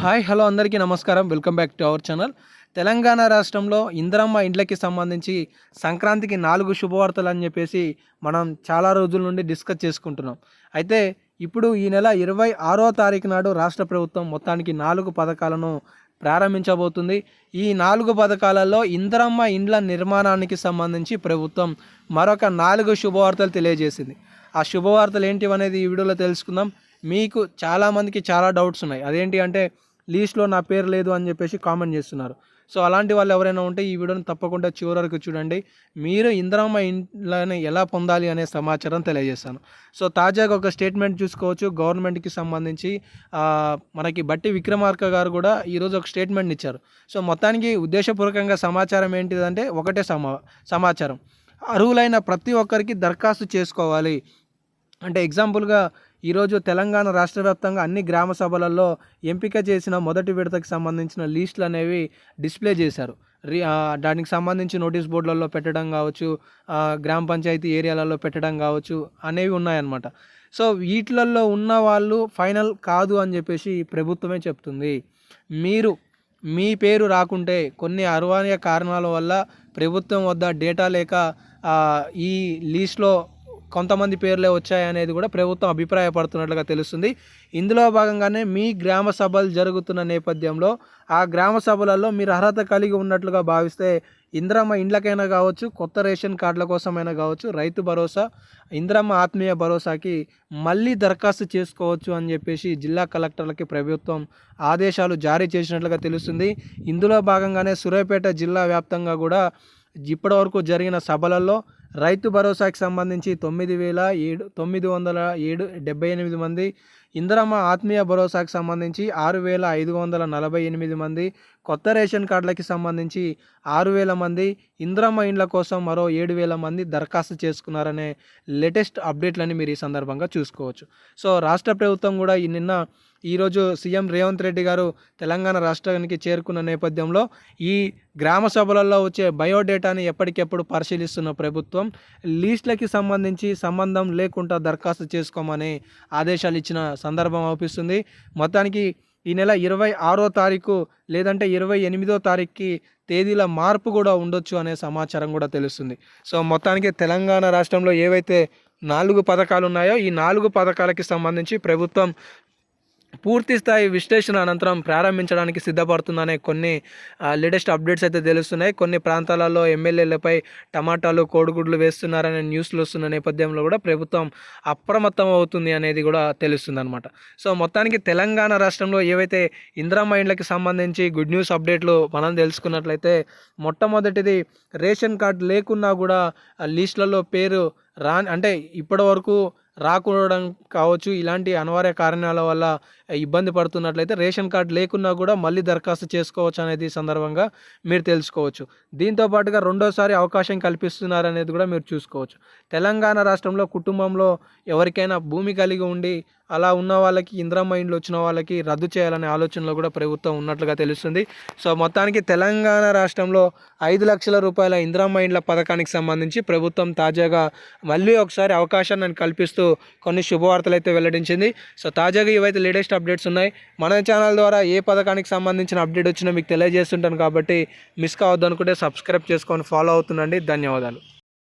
Hi hello అందరికీ నమస్కారం. Welcome back to our channel. Telangana రాష్ట్రంలో ఇందిరమ్మ ఇండ్లకి సంబంధించి సంక్రాంతికి 4 శుభవార్తలు అని చెప్పేసి మనం చాలా రోజుల నుండి డిస్కస్ చేసుకుంటున్నాం. అయితే ఇప్పుడు ఈ నెల 26వ తారీఖు నాడు రాష్ట్ర ప్రభుత్వం మొత్తానికి 4 పథకాలను ప్రారంభించబోతుంది. ఈ 4 పథకాలలో ఇందిరమ్మ ఇండ్ల నిర్మాణానికి సంబంధించి ప్రభుత్వం మరొక 4 శుభవార్తలు తెలియజేసింది. ఆ శుభవార్తలు ఏంటివనేది ఈ వీడియోలో తెలుసుకుందాం. మీకు చాలామందికి చాలా డౌట్స్ ఉన్నాయి. అదేంటి అంటే లీస్ట్లో నా పేరు లేదు అని చెప్పేసి కామెంట్ చేస్తున్నారు. సో అలాంటి వాళ్ళు ఎవరైనా ఉంటే ఈ వీడియోని తప్పకుండా చివరి వరకు చూడండి. మీరు ఇందిరమ్మ ఇండ్లని ఎలా పొందాలి అనే సమాచారం తెలియజేస్తాను. సో తాజాగా ఒక స్టేట్మెంట్ చూసుకోవచ్చు. గవర్నమెంట్కి సంబంధించి మనకి బట్టి విక్రమార్క గారు కూడా ఈరోజు ఒక స్టేట్మెంట్ ఇచ్చారు. సో మొత్తానికి ఉద్దేశపూర్వకంగా సమాచారం ఏంటిదంటే ఒకటే సమాచారం, అర్హులైన ప్రతి ఒక్కరికి దరఖాస్తు చేసుకోవాలి. అంటే ఎగ్జాంపుల్గా ఈరోజు తెలంగాణ రాష్ట్ర వ్యాప్తంగా అన్ని గ్రామ సభలలో ఎంపిక చేసిన మొదటి విడతకు సంబంధించిన లిస్టులు అనేవి డిస్ప్లే చేశారు. దానికి సంబంధించి నోటీస్ బోర్డులలో పెట్టడం కావచ్చు, గ్రామ పంచాయతీ ఏరియాలలో పెట్టడం కావచ్చు అనేవి ఉన్నాయన్నమాట. సో వీటిలలో ఉన్న వాళ్ళు ఫైనల్ కాదు అని చెప్పేసి ప్రభుత్వమే చెప్తుంది. మీ పేరు రాకుంటే కొన్ని అనివార్య కారణాల వల్ల ప్రభుత్వం వద్ద డేటా లేక ఈ లీస్ట్లో కొంతమంది పేర్లే వచ్చాయనేది కూడా ప్రభుత్వం అభిప్రాయపడుతున్నట్లుగా తెలుస్తుంది. ఇందులో భాగంగానే మీ గ్రామ సభలు జరుగుతున్న నేపథ్యంలో ఆ గ్రామ సభలలో మీరు అర్హత కలిగి ఉన్నట్లుగా భావిస్తే ఇందిరమ్మ ఇండ్లకైనా కావచ్చు, కొత్త రేషన్ కార్డుల కోసమైనా కావచ్చు, రైతు భరోసా, ఇందిరమ్మ ఆత్మీయ భరోసాకి మళ్ళీ దరఖాస్తు చేసుకోవచ్చు అని చెప్పేసి జిల్లా కలెక్టర్లకి ప్రభుత్వం ఆదేశాలు జారీ చేసినట్లుగా తెలుస్తుంది. ఇందులో భాగంగానే సూర్యాపేట జిల్లా వ్యాప్తంగా కూడా ఇప్పటివరకు జరిగిన సభలలో రైతు భరోసాకి సంబంధించి 9,978 మంది, ఇందిరమ్మ ఆత్మీయ భరోసాకి సంబంధించి 6,548 మంది, కొత్త రేషన్ కార్డులకి సంబంధించి 6,000 మంది, ఇందిరమ్మ ఇండ్ల కోసం మరో 7,000 మంది దరఖాస్తు చేసుకున్నారనే లేటెస్ట్ అప్డేట్లని మీరు ఈ సందర్భంగా చూసుకోవచ్చు. సో రాష్ట్ర ప్రభుత్వం కూడా ఈరోజు సీఎం రేవంత్ రెడ్డి గారు తెలంగాణ రాష్ట్రానికి చేరుకున్న నేపథ్యంలో ఈ గ్రామ సభలలో వచ్చే బయోడేటాని ఎప్పటికెప్పుడు పరిశీలిస్తున్న ప్రభుత్వం లీస్టులకి సంబంధించి సంబంధం లేకుండా దరఖాస్తు చేసుకోమని ఆదేశాలు ఇచ్చిన సందర్భం అవుపిస్తుంది. మొత్తానికి ఈ నెల 26వ తారీఖు లేదంటే 28వ తారీఖుకి తేదీల మార్పు కూడా ఉండొచ్చు అనే సమాచారం కూడా తెలుస్తుంది. సో మొత్తానికి తెలంగాణ రాష్ట్రంలో ఏవైతే 4 పథకాలు ఉన్నాయో ఈ 4 పథకాలకి సంబంధించి ప్రభుత్వం పూర్తి స్థాయి విశ్లేషణ అనంతరం ప్రారంభించడానికి సిద్ధపడుతుందనే కొన్ని లేటెస్ట్ అప్డేట్స్ అయితే తెలుస్తున్నాయి. కొన్ని ప్రాంతాలలో ఎమ్మెల్యేలపై టమాటాలు, కోడిగుడ్లు వేస్తున్నారనే న్యూస్లు వస్తున్న నేపథ్యంలో కూడా ప్రభుత్వం అప్రమత్తం అవుతుంది అనేది కూడా తెలుస్తుంది అనమాట. సో మొత్తానికి తెలంగాణ రాష్ట్రంలో ఏవైతే ఇందిరమ్మ ఇండ్లకి సంబంధించి గుడ్ న్యూస్ అప్డేట్లు మనం తెలుసుకున్నట్లయితే మొట్టమొదటిది రేషన్ కార్డు లేకున్నా కూడా లిస్టులలో పేరు అంటే ఇప్పటి వరకు రాకూడడం కావచ్చు, ఇలాంటి అనివార్య కారణాల వల్ల ఇబ్బంది పడుతున్నట్లయితే రేషన్ కార్డు లేకున్నా కూడా మళ్ళీ దరఖాస్తు చేసుకోవచ్చు అనేది సందర్భంగా మీరు తెలుసుకోవచ్చు. దీంతో పాటుగా రెండోసారి అవకాశం కల్పిస్తున్నారనేది కూడా మీరు చూసుకోవచ్చు. తెలంగాణ రాష్ట్రంలో కుటుంబంలో ఎవరికైనా భూమి కలిగి ఉండి అలా ఉన్న వాళ్ళకి ఇందిరమ్మ ఇండ్లు వచ్చిన వాళ్ళకి రద్దు చేయాలనే ఆలోచనలో కూడా ప్రభుత్వం ఉన్నట్లుగా తెలుస్తుంది. సో మొత్తానికి తెలంగాణ రాష్ట్రంలో 5 లక్షల రూపాయల ఇందిరమ్మ ఇండ్ల పథకానికి సంబంధించి ప్రభుత్వం తాజాగా మళ్ళీ ఒకసారి అవకాశాన్ని కల్పిస్తూ కొన్ని శుభవార్తలు అయితే వెల్లడించింది. సో తాజాగా ఇవైతే లేటెస్ట్ అప్డేట్స్ ఉన్నాయి. మన ఛానల్ ద్వారా ఏ పథకానికి సంబంధించిన అప్డేట్ వచ్చినా మీకు తెలియజేస్తుంటాను కాబట్టి మిస్ కావద్దు అనుకుంటే సబ్స్క్రైబ్ చేసుకొని ఫాలో అవుతుండండి. ధన్యవాదాలు.